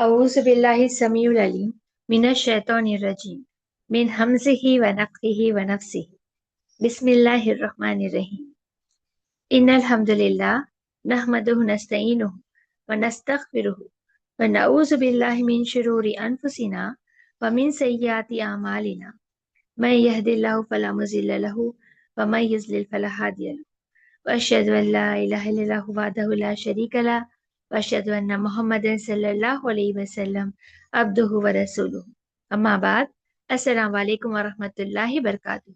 औज़ु बिल्लाहि समीउल अलीम मिनश शैतानिर रजीम मिन हमज़िहि व नफ़्ख़िहि व नफ़्सिहि बिस्मिल्लाहिर रहमानिर रहीम इन्नल हम्दुलिल्लाह नहमदुहु नस्तईनुहु व नस्तग़फिरुहु व नऊज़ु बिल्लाहि मिन शुरूरि अनफुसिना व मिन सय्यिआति अमालिना मैं यहदिल्लाहु फला मुज़िल्ल लहु व मैं युज़लिल फला हादिय लहु व अशहदु अन ला इलाहा इल्लल्लाहु वहदहु ला शरीका लहु व अशहदु अन्ना मुहम्मदन सल्लल्लाहु अलैहि वसल्लम अब्दुहु व रसूलुहु अम्मा बाद अस्सलामु अलैकुम व रहमतुल्लाहि व बरकातुहू।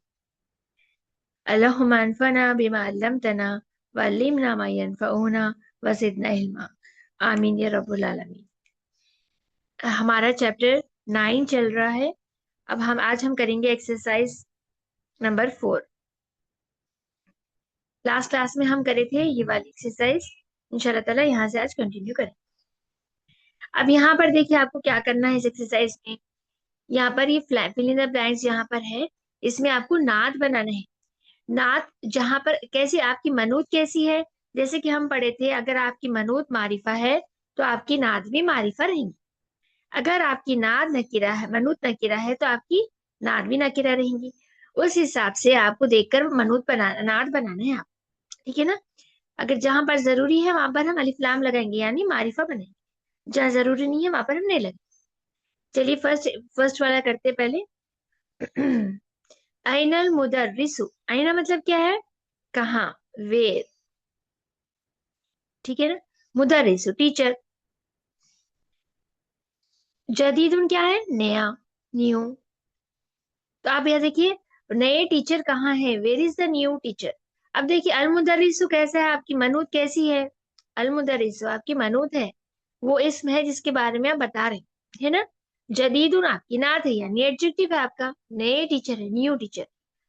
अल्लाहुम्मा अनफ़अना बिमा अल्लमतना व अल्लिमना मा यनफ़अुना व ज़िदना इल्मा। आमीन या रब्बुल आलमीन। हमारा चैप्टर 9 चल रहा है। अब आज हम करेंगे एक्सरसाइज नंबर 4। लास्ट क्लास में हम करे थे ये वाली एक्सरसाइज, इंशाल्लाह ताला यहाँ से आज कंटिन्यू करें। अब यहाँ पर देखिए आपको क्या करना है इस एक्सरसाइज में। यहाँ पर ये फिल इन द ब्लैंक्स यहाँ पर है, इसमें आपको नात बनाना है। नात जहां पर कैसी आपकी मनूत कैसी है, जैसे कि हम पढ़े थे, अगर आपकी मनूत मारिफा है तो आपकी नात भी मारिफा रहेंगी। अगर आपकी नात नकीरा है, मनूत नकीरा है, तो आपकी नात भी नकीरा रहेंगी। उस हिसाब से आपको देखकर मनूत बनाना, नात बनाना है आप, ठीक है ना। अगर जहां पर जरूरी है वहां पर हम अलिफ लाम लगाएंगे, यानी मारिफा बनाएंगे। जहां जरूरी नहीं है वहां पर हम नहीं लगाएंगे। चलिए फर्स्ट वाला करते पहले। ऐनल मुदर्रिसु, ऐना मतलब क्या है, कहाँ, वेर, ठीक है ना। मुदर्रिसु टीचर। जदीदुन क्या है, नया, न्यू। तो आप यह देखिए नए टीचर कहाँ है, where is the new teacher. अब देखिए अल मुदर्रिसु कैसा है, आपकी मनूत कैसी है। अल मुदर्रिसु आपकी मनूत है, वो इसम है जिसके बारे में आप बता रहे हैं, है ना। जदीदुन आपकी नात है, यानी एडजेक्टिव है आपका, नए टीचर है, न्यू टीचर।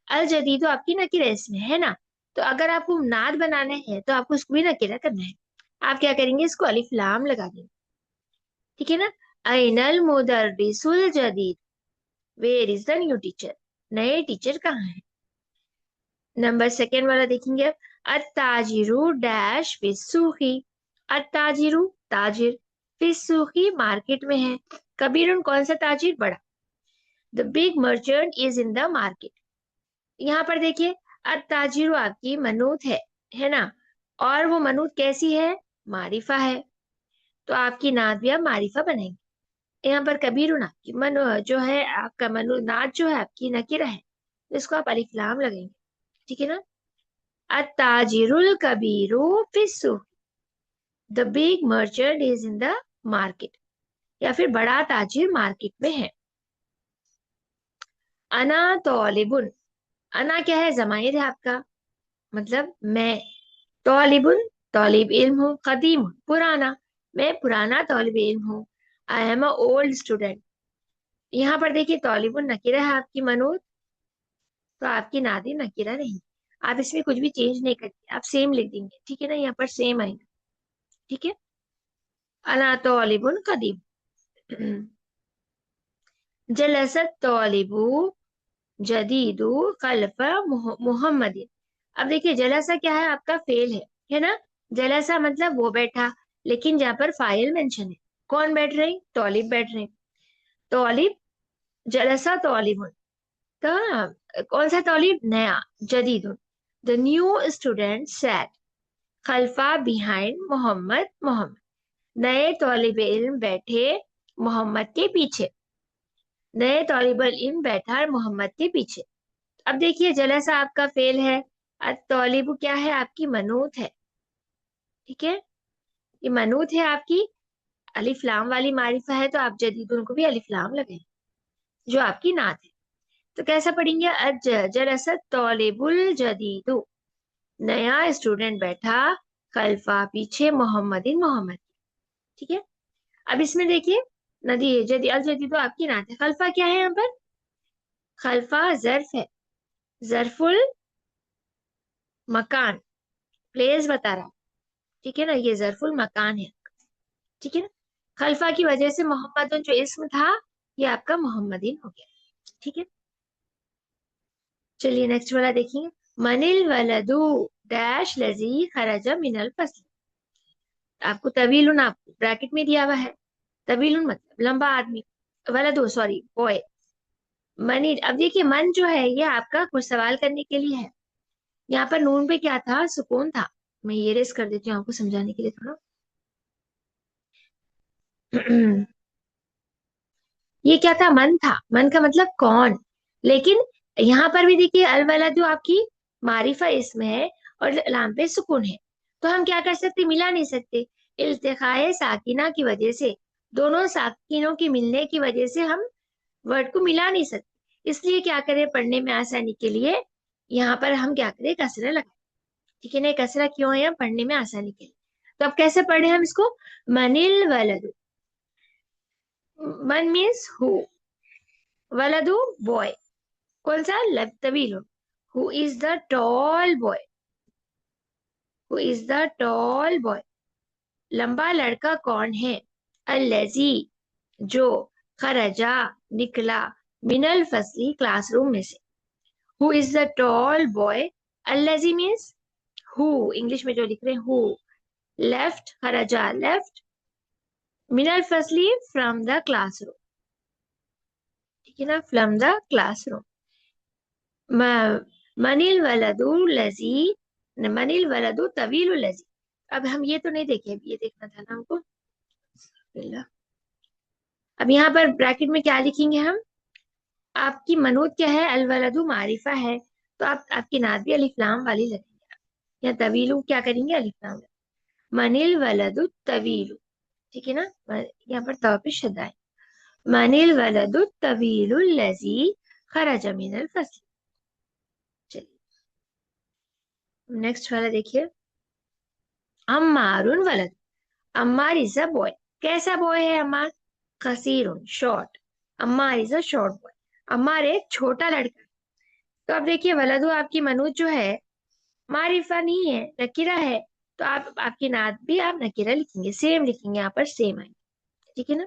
अल जदीदु आपकी नकीरा इसमें है ना। तो अगर आपको नात बनाना है तो आपको उसको भी नकीरा करना है। आप क्या करेंगे, इसको अलिफ लाम लगा देंगे, ठीक है ना। ऐनल मुदर्रिसुल जदीद, where is the new teacher, नए टीचर कहाँ है। नंबर सेकेंड वाला देखेंगे अब। अत्ताजिरु डैश फिस्सूखी, अत्ताजिरु ताजिर, फिस्सूखी मार्केट में है। कबीरुन कौन सा ताजिर, बड़ा। The big merchant is in the market. यहाँ पर देखिए अत्ताजिरु आपकी मनूत है ना। और वो मनूत कैसी है, मारिफा है, तो आपकी नात भी आप मारिफा बनेंगे। यहाँ पर कबीरुन आपकी मनो जो है, आपका मनो नात जो है आपकी नकीरा है, इसको आप अलिफ लाम लगेंगे, ठीक है ना। अत्ताजिरुल कबीरु फिस्सुक, the big merchant is in the market, या फिर बड़ा ताजिर मार्केट में है। अना तौलिबुन, अना क्या है, जमाइर है आपका, मतलब मैं। तौलिबुन तौलिब इल्म हूँ। कदीम पुराना, मैं पुराना तौलिब इल्म हूँ। I am a old student. यहाँ पर देखिए तौलिबुन नकीरा है आपकी मनूत, तो आपकी नादी नकीरा नहीं। आप इसमें कुछ भी चेंज नहीं करेंगे, आप सेम लिख देंगे, ठीक है ना। यहाँ पर सेम आएगा, ठीक है। अना तौलिबुन कदीम। जलसत तौलिबु जदीदु खल्फा मुहम्मदिन। अब देखिए जलसा क्या है, आपका फेल है ना। जलसा मतलब वो बैठा, लेकिन जहाँ पर फाइल मेंशन है, कौन बैठ रहे, तौलिब बैठ रहे। तौलिब, जलसा तौलिबुन, तो कौन सा तौलिब, नया, जदीदुन। द न्यू स्टूडेंट सैट खल्फा बिहाइंड मोहम्मद, मोहम्मद, नए तौलिब इल्म बैठे मोहम्मद के पीछे। नए तौलिबुल इल्म बैठा मोहम्मद के पीछे। अब देखिए जलसा आपका फेल है, तौलिबु क्या है, आपकी मनूत है, ठीक है। ये मनूत है आपकी, अलिफ लाम वाली मारिफा है, तो आप जदीदुन को भी अलिफ लाम लगाए, जो आपकी नात है। तो कैसा पढ़ेंगे, जलसत तौलिबुल जदीदु, नया स्टूडेंट बैठा खल्फा पीछे मोहम्मदिन, मोहम्मद, ठीक है। अब इसमें देखिए नदी जदी अल जदी तो आपकी नात है। खल्फा क्या है यहाँ पर, खल्फा जर्फ है, जरफुल मकान, प्लेस बता रहा, ठीक है ना। ये जरफुल मकान है, ठीक है ना। खल्फा की वजह से मोहम्मदन जो इसम था, ये आपका मोहम्मदीन हो गया, ठीक है। चलिए नेक्स्ट वाला देखिए। मनिल वलदू डैश लजी खरजा मिनल फसल। आपको तवील आपको ब्रैकेट में दिया हुआ है, तवीलुन मतलब लंबा आदमी, वलदु सॉरी बॉय। मनी, अब देखिए मन जो है ये आपका कुछ सवाल करने के लिए है। यहाँ पर नून पे क्या था, सुकून था। मैं ये रेस कर देती हूँ आपको समझाने के लिए थोड़ा। ये क्या था, मन था, मन का मतलब कौन। लेकिन यहाँ पर भी देखिए अलवला जो आपकी मारिफा इसमें है और लाम पे सुकून है, तो हम क्या कर सकते, मिला नहीं सकते। इल्तिकाए साकिना की वजह से, दोनों साकिनों की मिलने की वजह से हम वर्ड को मिला नहीं सकते। इसलिए क्या करें, पढ़ने में आसानी के लिए यहाँ पर हम क्या करें, कसरा लगाए। ठीक है ना, कसरा क्यों है, पढ़ने में आसानी के लिए। तो अब कैसे पढ़े हम इसको, मनिल वलदु, मन मीन्स हु, वलदु बॉय, कौन सा तवील, who is the tall boy, who is the tall boy, लंबा लड़का कौन है, अल्लजी जो, खरजा निकला, मिनल फसली क्लासरूम में से। Who is the tall boy, अल्लजी मीन्स हु, इंग्लिश में जो लिख रहे हैं हु, लेफ्ट खरजा लेफ्ट, मिनल फसली फ्रॉम द क्लासरूम, ठीक है ना, फ्रॉम द क्लासरूम। मनिल वलदु लजी, मनिल वलदु तवील लजी। अब हम ये तो नहीं देखे, अब ये देखना था ना हमको। अब यहाँ पर ब्रैकेट में क्या लिखेंगे हम, आपकी मनूद क्या है, अल वलदु मारिफा है, तो आप आपकी नात भी अलिफ लाम वाली लगेंगे। या तवीलु क्या करेंगे, अलिफ लाम। मनिल वलदु तवीलु, ठीक है ना, यहाँ पर तव पे शद्दा है। मनिल वलदु तवीलु लजी खरज मिनल फस्ल। चलिए नेक्स्ट वाला देखिए, अम्मारुन वलद, अम्मार इज अ बॉय, कैसा बॉय है अम्मार, कसीरुन short, Ammar is a short boy, Ammar एक छोटा लड़का। तो अब देखिए वलदू आपकी मनुज जो है मारिफा नहीं है, नकीरा है, तो आप आपकी नात भी आप नकीरा लिखेंगे, सेम लिखेंगे, यहाँ पर सेम आएंगे, ठीक है ना।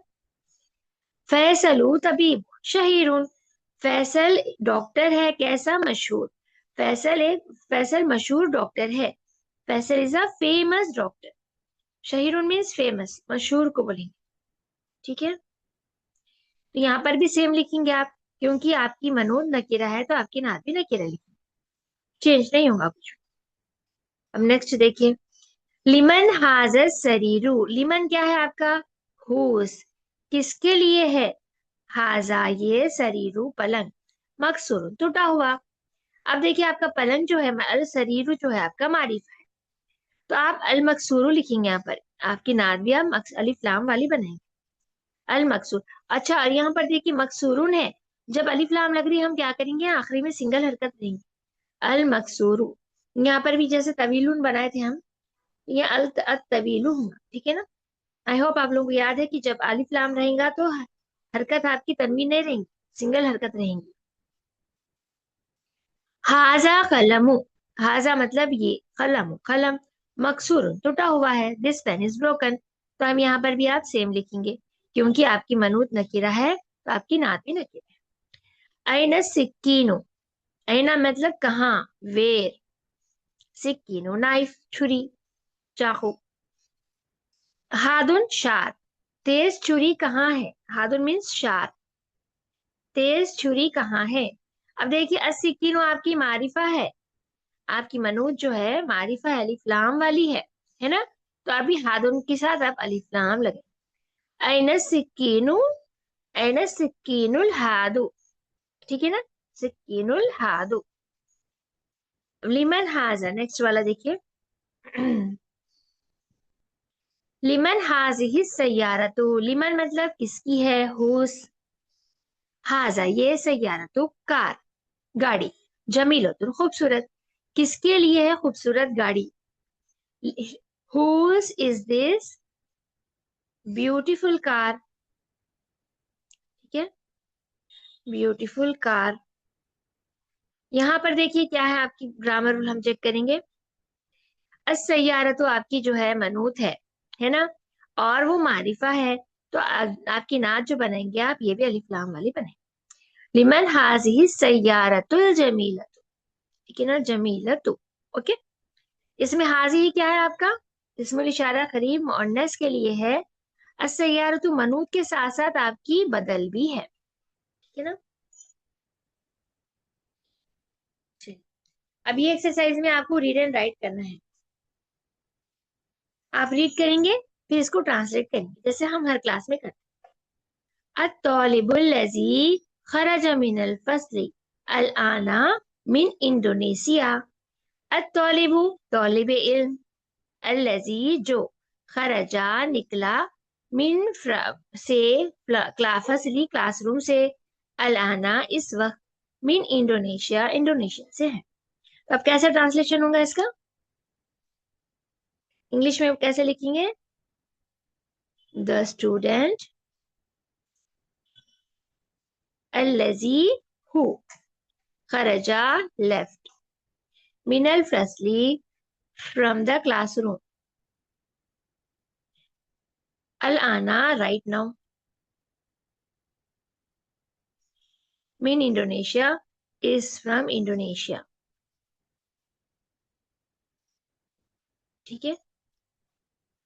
फैसलू तबीब शहीरुन, फैसल डॉक्टर है, कैसा, मशहूर। फैसल मशहूर डॉक्टर है, Faisal is a famous doctor. शहीरुन मीन्स फेमस, मशहूर को बोलेंगे, ठीक है। तो यहाँ पर भी सेम लिखेंगे आप, क्योंकि आपकी मनून नकीरा है तो आपकी नात भी नकीरा लिखेंगे, चेंज नहीं होगा कुछ। अब नेक्स्ट देखिए, लिमन हाजर सरीरू, लिमन क्या है आपका, हुस, किसके लिए है, हाजा ये सरीरू पलंग, मकसूर टूटा हुआ। अब देखिए आपका पलंग जो है, अल सरीरू जो है आपका मारिफा है, तो आप अल मकसूरू लिखेंगे यहाँ पर, आपकी नात भी आप अलिफ लाम वाली बनाएंगे, अल मकसूर। अच्छा और यहाँ पर देखिए मकसूरुन है, जब अलिफ लाम लग रही है हम क्या करेंगे, आखिरी में सिंगल हरकत देंगे, अल मकसूरू। यहाँ पर भी जैसे तवीलुन बनाए थे हम, ये अल तवीलु होगा, ठीक है ना। आई होप आप लोगों को याद है कि जब अलिफ लाम रहेगा तो हरकत आपकी तनवीन नहीं रहेंगी, सिंगल हरकत रहेंगी। हाजा कलमु, हाजा मतलब ये, कलम कलम, मकसूर टूटा हुआ है, दिस पेन इज ब्रोकन। तो हम यहाँ पर भी आप सेम लिखेंगे, क्योंकि आपकी मनूत नकीरा है तो आपकी नात भी नकीरा है। आइना सिक्कीनो, आइना मतलब कहाँ, वेर, सिक्कीनो नाइफ छुरी, चाकू। हादुन शार्प, तेज छुरी कहाँ है, हादुन मीन्स शार्प, तेज छुरी कहाँ है। अब देखिए अस्सिकीनो आपकी मारिफा है, आपकी मनूज जो है मारिफा है, अलिफ लाम वाली है ना। तो अभी हादुन के साथ आप अलिफ लाम लगे, ऐन सिक्कीनु, ऐन सिक्कीनुल हादु, ठीक है ना, सिक्कीनुल हादु। लिमन हाजा, नेक्स्ट वाला देखिए, लिमन हाजिही सैयारतु, लिमन मतलब किसकी है, हुस, हाजा ये सैयारतु कार, गाड़ी, जमीलतुन खूबसूरत, किसके लिए है खूबसूरत गाड़ी, whose is this beautiful car, ठीक है, ब्यूटीफुल कार। यहाँ पर देखिए क्या है, आपकी ग्रामर रूल हम चेक करेंगे। अस्सैयारा तो आपकी जो है मनूत है ना, और वो मारिफा है, तो आपकी नात जो बनाएंगे आप ये भी अलिफ लाम वाली बनाएंगे। लिमन हाजिही सैयारतुल जमीलतु, ठीक है ना, जमीलतु, ओके। इसमें हाजी क्या है आपका, इसमें इशारा करीब मुअन्नस के लिए है, अस्सय्यारतु मनूत के साथ साथ आपकी बदल भी है, ठीक है ना। चलिए, अब ये एक्सरसाइज में आपको रीड एंड राइट करना है। आप रीड करेंगे, फिर इसको ट्रांसलेट करेंगे जैसे हम हर क्लास में करते हैं। अत्तौलिबुल लजी खरज मिनल फस्ली अल आना मिन इंडोनेशिया। अत्तौलिबु तौलिब इल्म, अल्लजी जो, खरजा निकला, मिन से फसली क्लासरूम से, अल आना इस वक्त, मिन इंडोनेशिया इंडोनेशिया से है। तो अब कैसे ट्रांसलेशन होगा इसका, इंग्लिश में कैसे लिखेंगे? द स्टूडेंट अल्लजी हु, खरजा लेफ्ट, मिनल फसली फ्रॉम द क्लासरूम, अल आना राइट नाउ, मिन इंडोनेशिया इज फ्रॉम इंडोनेशिया। ठीक है,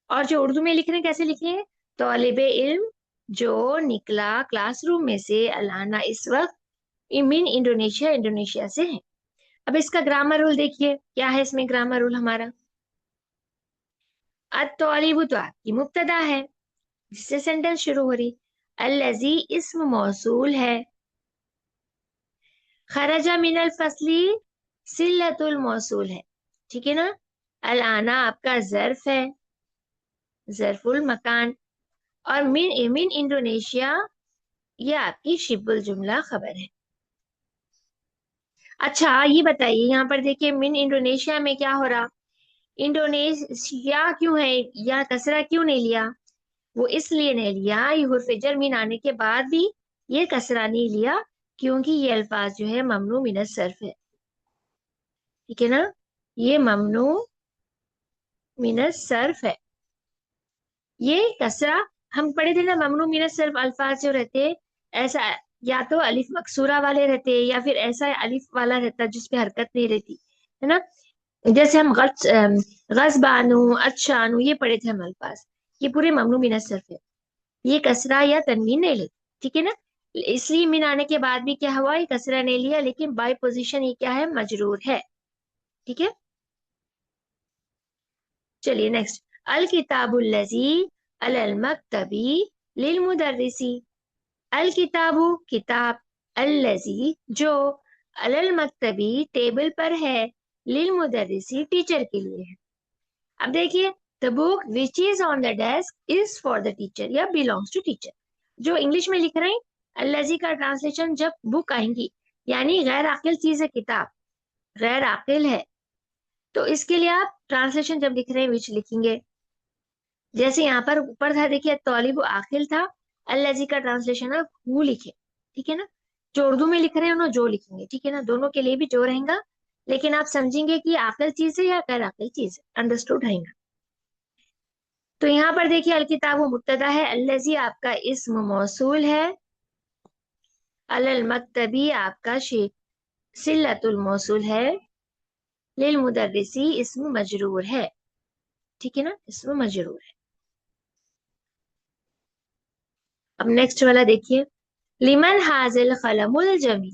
और जो उर्दू में लिख रहे हैं कैसे लिखेंगे? तौलिबे इल्म जो निकला क्लासरूम में से, अलाना इस वक्त, मिन इंडोनेशिया इंडोनेशिया से है। अब इसका ग्रामर रूल देखिए, क्या है इसमें ग्रामर रूल हमारा। अत्तौलिबु तो आपकी मुब्तदा है जिससे सेंटेंस शुरू हो रही, अल्लजी इस्म मौसूल है, खरजा मिनल फसली सिल्लतुल मौसूल है, ठीक है ना। अल आना आपका जर्फ है, जरफुल मकान, और मिन मिन इंडोनेशिया ये आपकी शिबुल जुमला खबर है। अच्छा ये बताइए, यहाँ पर देखिए मिन इंडोनेशिया में क्या हो रहा, इंडोनेशिया क्यों है, या कसरा क्यों नहीं लिया? वो इसलिए नहीं लिया, ये हुर्फ जर मिन आने के बाद भी ये कसरा नहीं लिया, क्योंकि ये अल्फाज जो है ममनू मिनत सर्फ है, ठीक है ना। ये ममनू मिनत सर्फ है, ये कसरा हम पढ़े थे ना, ममनू मिनत सर्फ अल्फाज जो रहते हैं, ऐसा या तो अलिफ मकसूरा वाले रहते हैं या फिर ऐसा अलिफ वाला रहता जिसपे हरकत नहीं रहती, है ना। जैसे हम गज़बानु, अच्छानु ये पढ़े थे हम अल्फाज, ये पूरे ममनू मिनत सर्फ है, ये कसरा या तनवीन नहीं लेते, ठीक है ना। इसलिए मिन आने के बाद भी क्या हुआ, ये कसरा नहीं लिया, लेकिन बाय पोजीशन ये क्या है, मजरूर है, ठीक है। चलिए नेक्स्ट, अल किताबुल लजी अलल मक्तबी लिल मुदर्रिसी। अल किताबु किताब, अल्लजी जो, अलल मक्तबी टेबल पर है, लिल मुदर्रिसी टीचर के लिए है। अब देखिए, the book which is on the desk is for the teacher या बिलोंग्स टू टीचर। जो इंग्लिश में लिख रहे हैं, अल्लजी का ट्रांसलेशन जब बुक आएंगी, यानी गैर आकिल चीज है किताब, गैर आकिल है, तो इसके लिए आप ट्रांसलेशन जब लिख रहे हैं विच लिखेंगे। जैसे यहाँ पर ऊपर था देखिए, तौलिब आखिल था, अल्लजी का ट्रांसलेशन आप हु लिखे, ठीक है ना। जो उर्दू में लिख रहे हैं उन्होंने जो लिखेंगे, ठीक है ना, दोनों के लिए भी जो रहेगा, लेकिन आप समझेंगे कि आकिल चीज है या गैर आकिल चीज है, अंडरस्टूड रहेगा। तो यहाँ पर देखिए, अल किताब मुब्तदा है, अल्लजी आपका इस्म मौसूल है, अलल मक्तबी आपका सिल्लतुल मौसूल है, लिल मुदर्रिसी इस्म मजरूर है, ठीक है ना, इस्म मजरूर है। अब नेक्स्ट वाला देखिए, लिमन हाजिल कलमुल जमी,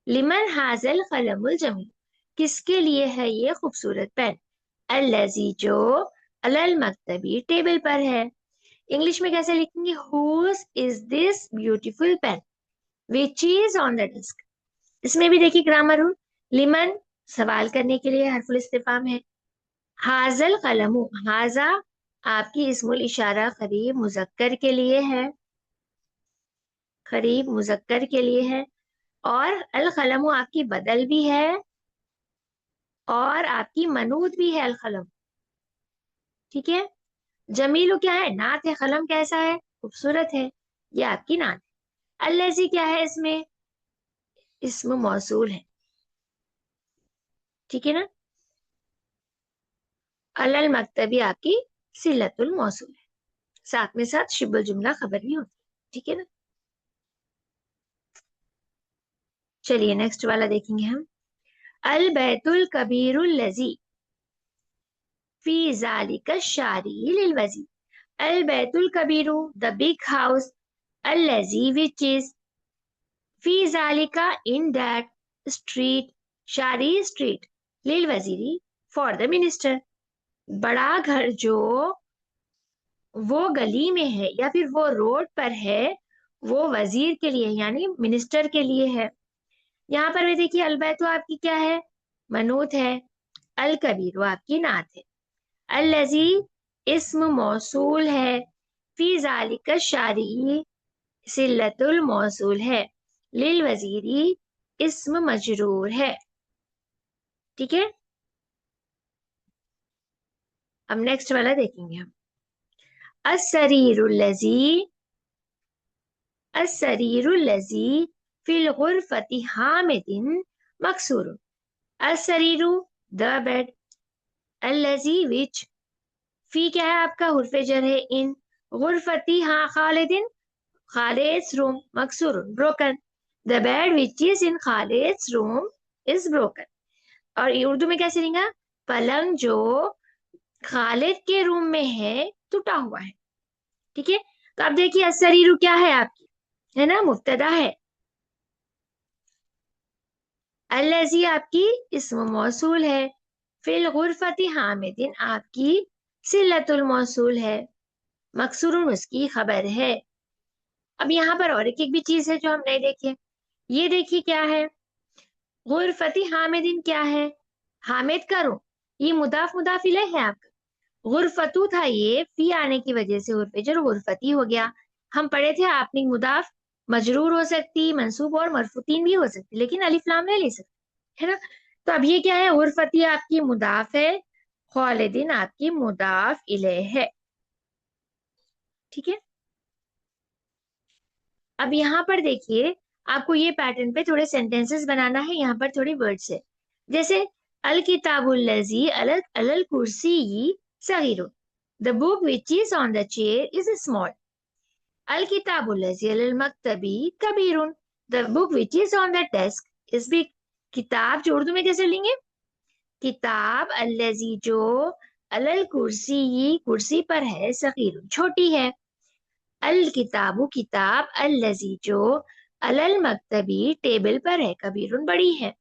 लिमन हाजिल कलमुल जमी, किसके लिए है ये खूबसूरत पेन, अल्लजी जो, अलल मक्तबी टेबल पर है। इंग्लिश में कैसे लिखेंगे, whose is this beautiful pen which is on the desk. इसमें भी देखिए ग्रामर रूल, लिमन सवाल करने के लिए हरफुल इस्तिफाम है, हाजल कलमु, हाजा आपकी इस्मुल इशारा करीब मुजक्कर के लिए है, करीब मुजक्कर के लिए है, और अल कलमु आपकी बदल भी है, और आपकी मनूद भी है अल कलम, ठीक है। जमीलु क्या है, नात है, कलम कैसा है, खूबसूरत है, ये आपकी नात है। अल्लज़ी क्या है इसमें, इस्म मौसूल है, ठीक है ना। अलल मक्तबी आपकी सिलतुल मौसूल है, साथ में साथ शिबुल जुमला खबर भी होती है, ठीक है ना। चलिए नेक्स्ट वाला देखेंगे हम, अल बैतुल कबीरुल लजी फी जालिका शारी लिल वजी। अल बैतुल कबीरू, द बिग हाउस, अल्लजी विच इज, फी ज़ालिका इन दैट स्ट्रीट, शारी स्ट्रीट, लिल वजीरी फॉर द मिनिस्टर। बड़ा घर जो वो गली में है या फिर वो रोड पर है, वो वजीर के लिए यानी मिनिस्टर के लिए है। यहाँ पर भी देखिए अलबैतो आपकी क्या है, मनूत है, अल कबीर वो आपकी नात है, अल्लजी इस्म मौसूल है, फी जालिका शारी सिल्लतुल मौसूल है, लिल वजीरी इस्म मजरूर है। ठीक है, अब नेक्स्ट वाला देखेंगे हम। अस्सरीरुल्लजी, अस्सरीरुल्लजी फिल गुरफति हामिदिन मकसूर। अस्सरीरु द बेड, अल्लजी विच, फी क्या है आपका हुर्फे जर है इन, गुरफती हाँ खालिदिन खालिद्स रूम, मकसूर broken, the bed which is in Khalid's room is broken. और ये उर्दू में कैसे लिखा, पलंग जो खालिद के रूम में है टूटा हुआ है। ठीक है, तो अब देखिए अस्सरीरु क्या है आपकी, है ना, मुब्तदा है, अल्लजी आपकी इस्म मौसूल है, फिल गुरफती हामिदिन आपकी सिलतुल मौसूल है, मकसूरुन उसकी खबर है। अब यहाँ पर और एक भी चीज है जो हम नहीं देखे, ये देखिए क्या है, गुरफती हामिदिन क्या है, हामिद का रूम, ये मुदाफ मुदाफ इलैह है आपका, गुरफतू था ये, फी आने की वजह से उर्फे जर गुरफती हो गया। हम पढ़े थे आपने मुदाफ मजरूर हो सकती, मंसूब और मरफूतीन भी हो सकती, लेकिन अलिफ लाम नहीं ले सकती, है ना। तो अब ये क्या है, गुरफती आपकी मुदाफ है, खालिदिन आपकी मुदाफ इलैह है। ठीक है, अब यहाँ पर देखिए आपको ये पैटर्न पे थोड़े सेंटेंसेस बनाना है, यहाँ पर थोड़ी वर्ड्स है, जैसे अल किताबुल लजी अलल अलल कुर्सी सगीरुन, the book which is on the chair is small, अल किताबुल लजी अलल मकतबी कबीरुन, the book which is on the desk is big. किताब जो उर्दू में कैसे लेंगे, किताब अल्लजी जो अलल कुर्सी कुर्सी पर है, सगीरुन छोटी है, अल किताबु किताब अल्लजी जो अलल मकतबी टेबल पर है, कबीरुन बड़ी है।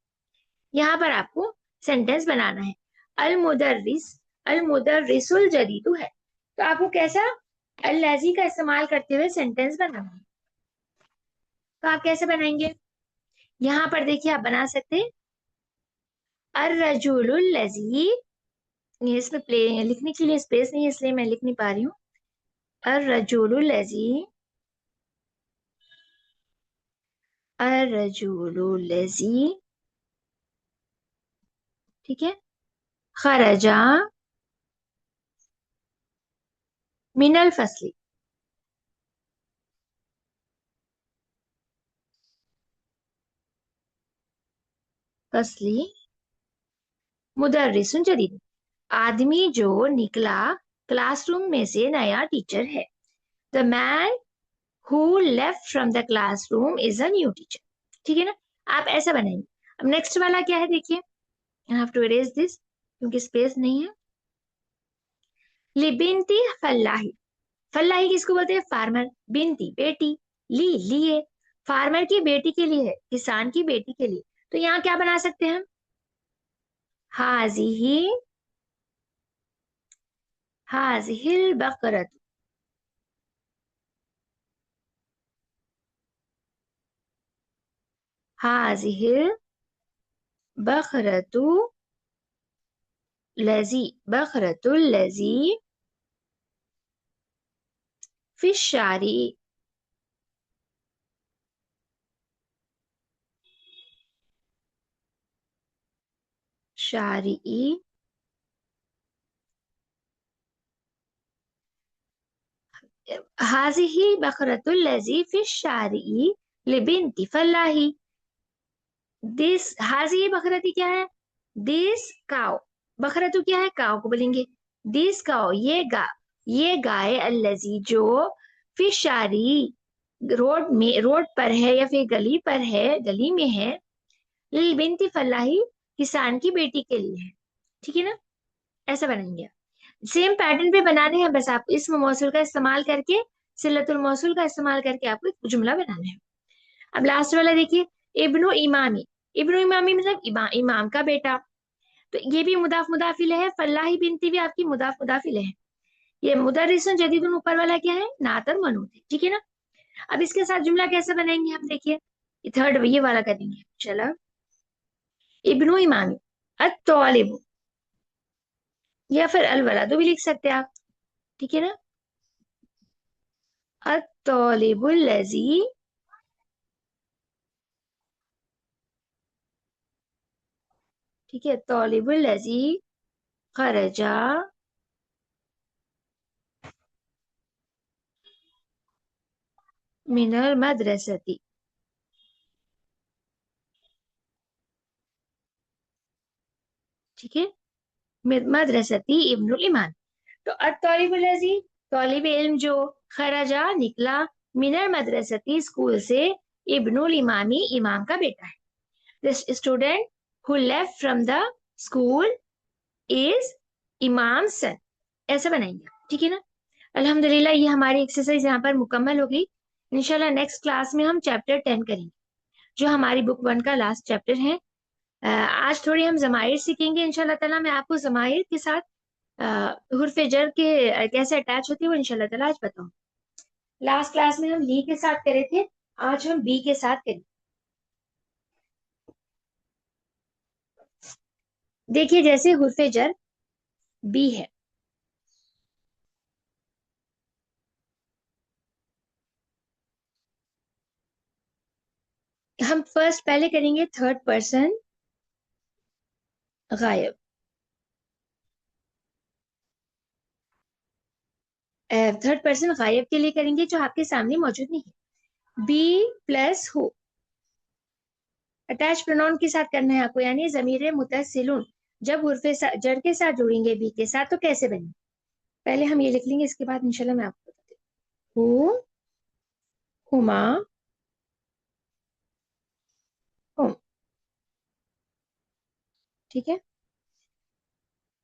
यहाँ पर आपको सेंटेंस बनाना है, अल मुदर्रिस अल मुदर्रिसुल जदीदु है, तो आपको कैसा अल्लजी का इस्तेमाल करते हुए सेंटेंस बनाना है। तो आप कैसे बनाएंगे, यहाँ पर देखिए आप बना सकते हैं, अर्रजुलुल लजी, इसमें प्ले लिखने के लिए स्पेस नहीं है इसलिए मैं लिख नहीं पा रही हूँ, अर्रजुलुल लजी, अर्रजुलुल लजी, ठीक है, खरजा मिनल फसली, फसली मुदर्रिसुन जदीद, आदमी जो निकला क्लासरूम में से नया टीचर है, the man who left from the classroom is a new teacher. ठीक है ना, आप ऐसा बनाएंगे। अब नेक्स्ट वाला क्या है देखिए, I have to erase this क्योंकि स्पेस नहीं है, लिबिनती फल्लाही, फल्लाही किसको बोलते हैं, फार्मर, बिनती बेटी, ली लिए, फार्मर की बेटी के लिए है, किसान की बेटी के लिए, तो यहाँ क्या बना सकते हैं हम, हाजिही, हाजिहिल बकरत, हाजिहिल बकरतु लजी, बकरतुल लजी फिशारी, शारी, हाजिही बकरतुल लजी फिशारी लिबिनती फल्लाही, दिस हाजी बकरती क्या है, दिस काउ, बकरतु क्या है, काउ को बोलेंगे, दिस काउ ये गाय अल्लजी जो फिशारी रोड में, रोड पर है या फिर गली पर है, गली में है, लिल बिनती फलाही किसान की बेटी के लिए है। ठीक है ना, ऐसा बनाएंगे। सेम पैटर्न पे बनाने हैं, बस आपको इस्म मौसूल का इस्तेमाल करके, सिलतुल मौसूल का इस्तेमाल करके आपको एक जुमला बनाना है। अब लास्ट वाला देखिए, इब्नु इमामी। इब्नु इमामी मतलब इमाम का बेटा। तो ये भी मुदाफ मुदाफिल है, फल्लाही बिनती भी आपकी मुदाफ मुदाफिल है। ये मुदर्रिसन जदीदुन ऊपर वाला क्या है, नातर मनूत है, ठीक है ना। अब इसके साथ जुमला कैसे बनाएंगे हम, देखिए थर्ड ये वाला करेंगे। चलो, इब्नु इमामी अत तौलिब, या फिर अल वलादु भी लिख सकते हैं आप, ठीक है ना। अत तौलिबुल लजी, ठीक है, तौलिबुल लजी खरजा मिनल मदरसती, ठीक है, मदरसती इब्नुल ईमान। तो अत्तालिबुल लजी, तालिब इल्म जो, खरजा निकला, मिनल मदरसती स्कूल से, इब्नुल इमामी इमाम का बेटा है। This student who left from the school is इमाम सन, ऐसा बनाएंगे, ठीक है ना। अल्हम्दुलिल्लाह ये हमारी एक्सरसाइज यहाँ पर मुकम्मल हो गई। इंशाल्लाह नेक्स्ट क्लास में हम चैप्टर 10 करेंगे, जो हमारी बुक 1 का लास्ट चैप्टर है। आज थोड़ी हम जमाइर सीखेंगे इंशाल्लाह ताला। मैं आपको जमाइर के साथ हुर्फ जर के कैसे अटैच होती है वो इंशाल्लाह ताला आज बताऊं। लास्ट क्लास में हम ली के साथ करे थे, आज हम बी के साथ करें। देखिए जैसे हुर्फ जर बी है, हम फर्स्ट पहले करेंगे थर्ड पर्सन गायब। थर्ड पर्सन गायब के लिए करेंगे जो आपके सामने मौजूद नहीं है। बी प्लस हु, अटैच प्रोनाउन के साथ करना है आपको, यानी जमीर मुतसिलुन जब हुर्फ जर के साथ जुड़ेंगे बी के साथ तो कैसे बनेंगे। पहले हम ये लिख लेंगे, इसके बाद इंशाल्लाह मैं आपको बताती हूँ। हु, हुमा, हुम, ठीक है।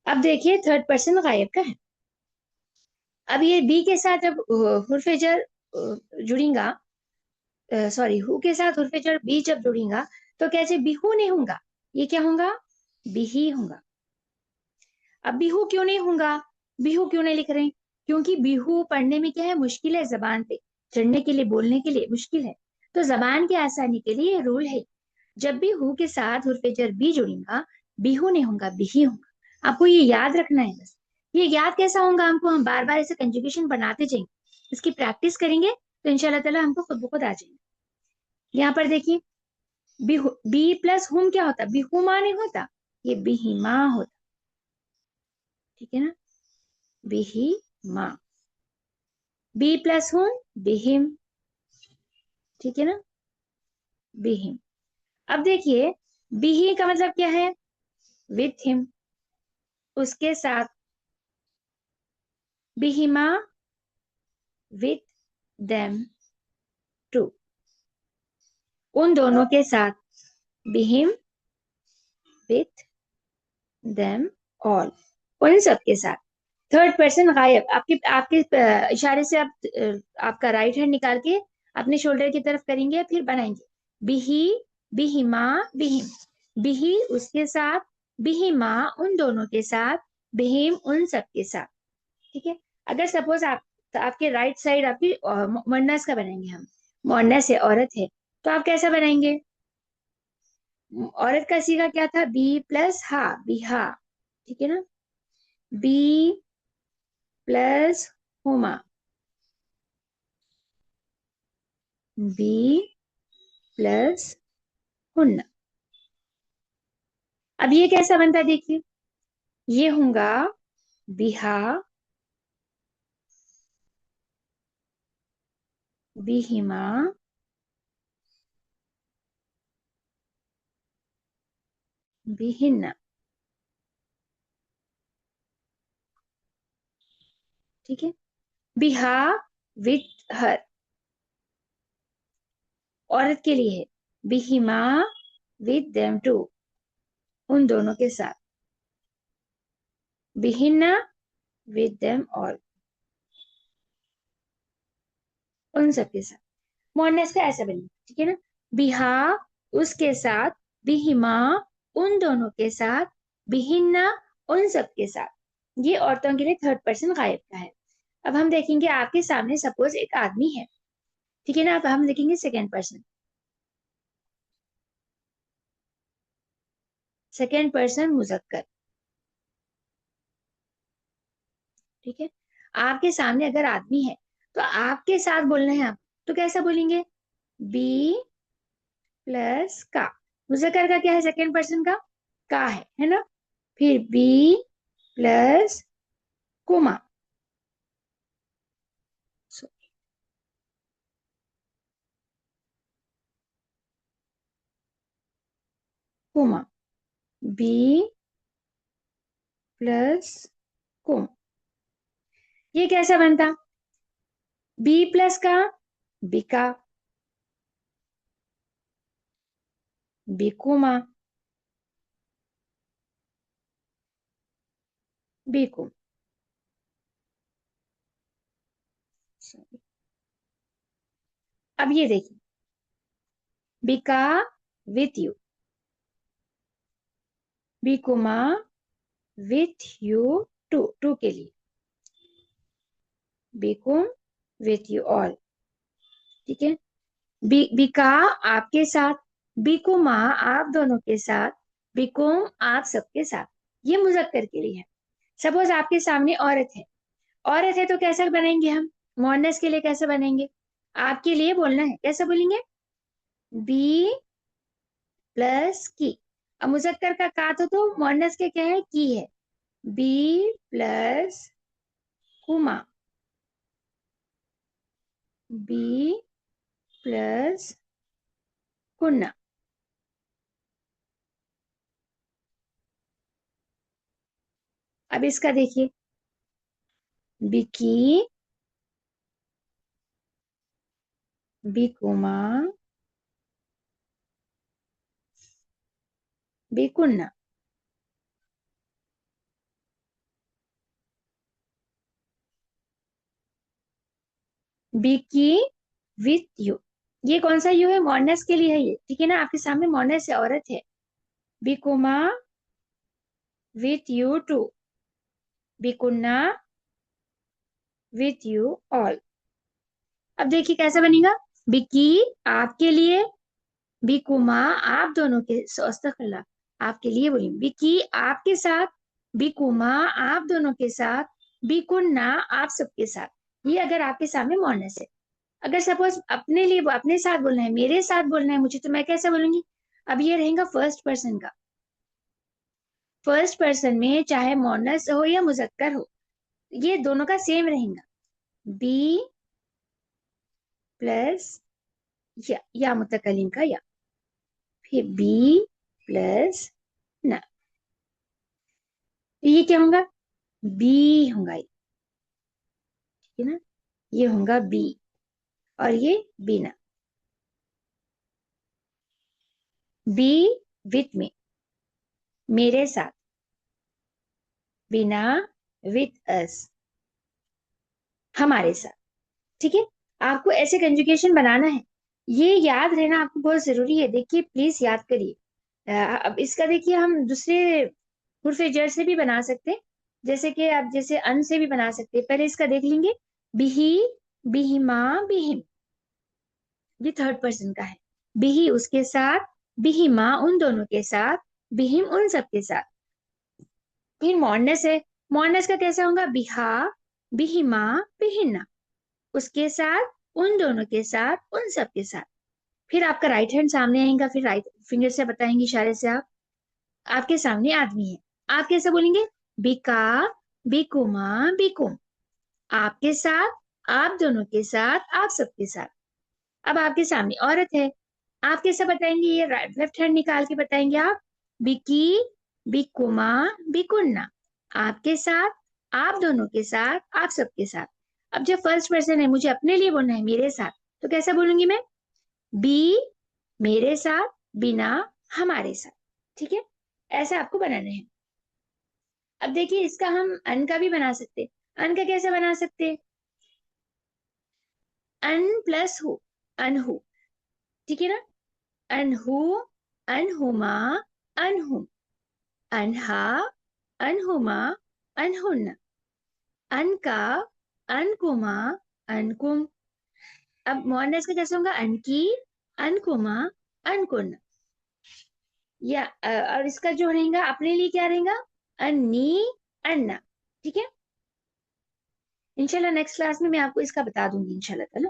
अब देखिए थर्ड पर्सन गायब का है। अब ये बी के साथ जब हुर्फ जर जुड़ेगा, सॉरी हु के साथ हुर्फ जर बी जब जुड़ेगा तो कैसे, बिहू नहीं होगा, ये क्या होगा, बिही होगा। अब बिहू क्यों नहीं होगा, बिहू क्यों नहीं लिख रहे हैं, क्योंकि बिहू पढ़ने में क्या है, मुश्किल है, जबान पे चढ़ने के लिए, बोलने के लिए मुश्किल है। तो जबान की आसानी के लिए ये रूल है, जब भी हु के साथ हुर्फ जर बी जुड़ेगा, बिहू नहीं होगा, बिही होगा। आपको ये याद रखना है बस। ये याद कैसा होगा हमको, हम बार बार ऐसे कंजुगेशन बनाते जाएंगे, इसकी प्रैक्टिस करेंगे तो इंशाल्लाह ताला हमको खुद ब खुद आ जाएंगे। यहाँ पर देखिए, बी बी प्लस हुम क्या होता, बिहुमा नहीं होता, ये बिहिमा होता, ठीक है ना, बिहिमा। बी प्लस हुम बिहिम, ठीक है ना, बिहिम। अब देखिए बिही का मतलब क्या है, विथ हिम, उसके साथ, बिहिमा विथ देम टू, उन दोनों के साथ, बिहिम विथ देम ऑल, उन सब के साथ। थर्ड पर्सन गायब, आपके आपके इशारे से आप आपका राइट हैंड निकाल के अपने शोल्डर की तरफ करेंगे, फिर बनाएंगे बिही, बिहिमा, बिहिम। बिही उसके साथ, बिहिमा उन दोनों के साथ, बिहिम उन सब के साथ, ठीक है। अगर सपोज आप, तो आपके राइट साइड आपकी मुअन्नस का बनाएंगे हम, मुअन्नस है, औरत है, तो आप कैसा बनाएंगे, औरत का सीगा क्या था, बी प्लस हा, बिहा, ठीक है ना, बी प्लस हुमा, बी प्लस हुन्ना। अब ये कैसा बनता है देखिए, ये होगा बिहा, बिहिमा, बिहिन्ना, ठीक है। बिहा विथ हर, औरत के लिए है, बिहिमा विथ देम टू, उन दोनों के साथ, बिहिन्ना विद देम ऑल, उन सबके साथ। मोहनस का ऐसा बनेगा, ठीक है ना। बिहा, उसके साथ, बिहिमा, उन दोनों के साथ, बिहिन्ना, उन सब के साथ। ये औरतों के लिए थर्ड पर्सन गायब का है। अब हम देखेंगे आपके सामने सपोज एक आदमी है, ठीक है ना। अब हम देखेंगे सेकेंड पर्सन, सेकेंड पर्सन मुजक्कर, ठीक है। आपके सामने अगर आदमी है तो आपके साथ बोलना है आप, तो कैसा बोलेंगे? बी प्लस का। मुजक्कर का क्या है सेकेंड पर्सन का है ना। फिर बी प्लस कुमा, कुमा, बी प्लस कुम। ये कैसा बनता? बी प्लस का बिका, बिकुमा, बिकुम। अब ये देखिए, बिका विथ यू, बिकुमा विथ यू टू, टू के लिए, बिकुम विथ यू ऑल, ठीक है। बिका आपके साथ, बिकुमा आप दोनों के साथ, बिकुम आप सबके साथ। ये मुजक्कर के लिए है। सपोज आपके सामने औरत है, औरत है तो कैसा बनाएंगे हम? मोहन्नस के लिए कैसे बनेंगे? आपके लिए बोलना है, कैसे बोलेंगे? बी प्लस की। अब मुजक्कर का तो मोहन्नस के क्या है? की है। बी प्लस कुमा, बी प्लस कुन्ना। अब इसका देखिए, बिकी, बिकुमा, बिकुन्ना। बिकी विथ यू, ये कौन सा यू है? मोहन्नस के लिए है ये, ठीक है ना। आपके सामने मोहन्नस है, औरत है। बिकुमा विथ यू टू, बिकुन्ना विथ यू ऑल। अब देखिए कैसा बनेगा। बिकी आपके लिए, बिकुमा आप दोनों के, अस्तगफिरुल्लाह, आपके लिए बोलिए। बिकी आपके साथ, बिकुमा आप दोनों के साथ, बिकुन्ना आप सबके साथ। ये अगर आपके सामने मोहन्नस है। अगर सपोज अपने लिए, अपने साथ बोलना है, मेरे साथ बोलना है मुझे, तो मैं कैसे बोलूंगी? अब ये रहेगा फर्स्ट पर्सन का। फर्स्ट पर्सन में चाहे मोनस हो या मुजक्कर हो, ये दोनों का सेम रहेगा। बी प्लस या मुतकलिम का या, फिर बी प्लस ना। तो ये क्या होगा? बी होगा ये, ठीक है ना। ये होगा बी, और ये बीना। बी विथ में, मेरे साथ, बिना विथ अस, हमारे साथ, ठीक है। आपको ऐसे कंजुगेशन बनाना है, ये याद रहना आपको बहुत जरूरी है। देखिए प्लीज याद करिए। अब इसका देखिए हम दूसरे हुर्फ जर से भी बना सकते हैं, जैसे कि आप जैसे अन से भी बना सकते हैं। पहले इसका देख लेंगे। बिही, बिहिमा, बिहिम, ये थर्ड पर्सन का है। बिही उसके साथ, बिहिमा उन दोनों के साथ, बिहिम उन सब के साथ। फिर मोहन्नस है, मोहन्नस का कैसा होगा? बिहा, बिहिमा, बिहिन्ना, उसके साथ, उन दोनों के साथ, उन सब के साथ। फिर आपका राइट हैंड सामने आएगा, फिर राइट फिंगर से बताएंगे इशारे से आप। आपके सामने आदमी है, आप कैसे बोलेंगे? बिका, बिकुमा, बिकुम, आपके साथ, आप दोनों के साथ, आप सबके साथ। अब आपके सामने औरत है, आप कैसे बताएंगे? ये राइट लेफ्ट हैंड निकाल के बताएंगे आप। बिकी, बिकुमा, बिकुन्ना, आपके साथ, आप दोनों के साथ, आप सबके साथ। अब जब फर्स्ट पर्सन है, मुझे अपने लिए बोलना है, मेरे साथ, तो कैसा बोलूंगी मैं? बी मेरे साथ, बिना हमारे साथ, ठीक है। ऐसा आपको बनाना है। अब देखिए इसका हम अन का भी बना सकते हैं। अन का कैसे बना सकते? अन प्लस हु, अनहु, ठीक है ना? अनहु, अनहुमा, अनहुम, अनहा, अनहुमा, अनहुन्ना, अनका, अनकुमा, अनकुम। अब मोहनस का कैसे होगा? अनकी, अनकुमा, अनकुन। या और इसका जो रहेगा अपने लिए क्या रहेगा? अन्नी, अन्ना। ठीक है, इंशाल्लाह नेक्स्ट क्लास में मैं आपको इसका बता दूंगी इंशाल्लाह ताला।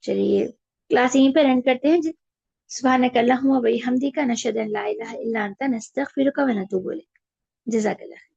चलिए क्लास यहीं पर एंड करते हैं। सुब्हानक अल्लाहुम्मा व बिहम्दिका नशहदु अन ला इलाहा इल्ला अंता नस्तगफिरुका व नतूबु इलैक। जज़ाकल्लाह।